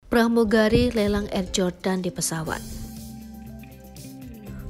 Pramugari lelang Air Jordan di pesawat.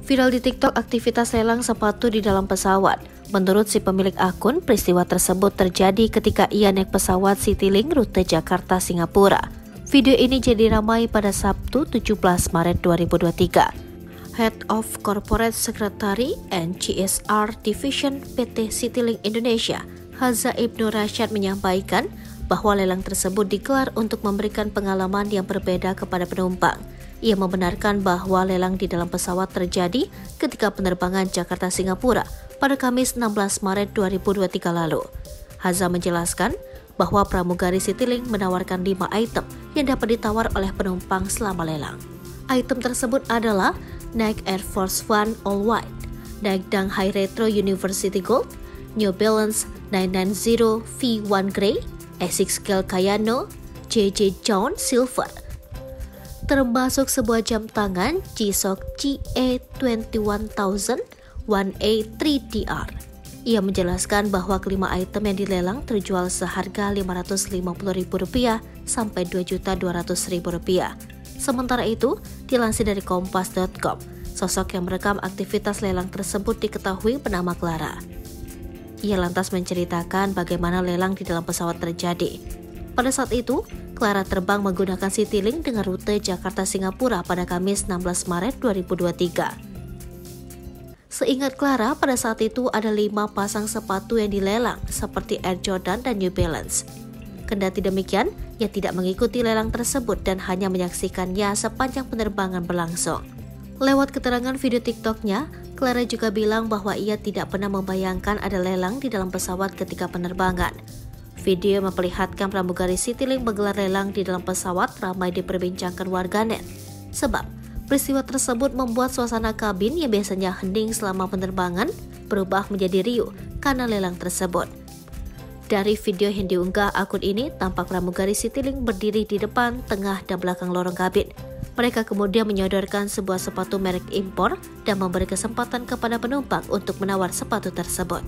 Viral di TikTok aktivitas lelang sepatu di dalam pesawat. Menurut si pemilik akun, peristiwa tersebut terjadi ketika ia naik pesawat Citylink rute Jakarta-Singapura. Video ini jadi ramai pada Sabtu 17 Maret 2023. Head of Corporate Secretary and CSR Division PT Citylink Indonesia, Haza Ibnu Rashad menyampaikan bahwa lelang tersebut digelar untuk memberikan pengalaman yang berbeda kepada penumpang. Ia membenarkan bahwa lelang di dalam pesawat terjadi ketika penerbangan Jakarta-Singapura pada Kamis 16 Maret 2023 lalu. Haza menjelaskan bahwa pramugari Citylink menawarkan 5 item yang dapat ditawar oleh penumpang selama lelang. Item tersebut adalah Nike Air Force One All White, Nike Dunk High Retro University Gold, New Balance 990 V1 Grey, Asics Gel Kayano, JJ John Silver, termasuk sebuah jam tangan G-Shock GA21000 1A 3DR. Ia menjelaskan bahwa kelima item yang dilelang terjual seharga Rp550.000 sampai Rp2.200.000. Sementara itu, dilansir dari Kompas.com, sosok yang merekam aktivitas lelang tersebut diketahui bernama Clara. Ia lantas menceritakan bagaimana lelang di dalam pesawat terjadi. Pada saat itu, Clara terbang menggunakan Citylink dengan rute Jakarta-Singapura pada Kamis 16 Maret 2023. Seingat Clara, pada saat itu ada 5 pasang sepatu yang dilelang, seperti Air Jordan dan New Balance. Kendati demikian, ia tidak mengikuti lelang tersebut dan hanya menyaksikannya sepanjang penerbangan berlangsung. Lewat keterangan video TikToknya, Clara juga bilang bahwa ia tidak pernah membayangkan ada lelang di dalam pesawat ketika penerbangan. Video memperlihatkan pramugari Citylink menggelar lelang di dalam pesawat ramai diperbincangkan warganet. Sebab, peristiwa tersebut membuat suasana kabin yang biasanya hening selama penerbangan berubah menjadi riuh karena lelang tersebut. Dari video yang diunggah akun ini, tampak pramugari Citylink berdiri di depan, tengah, dan belakang lorong kabin. Mereka kemudian menyodorkan sebuah sepatu merek impor dan memberi kesempatan kepada penumpang untuk menawar sepatu tersebut.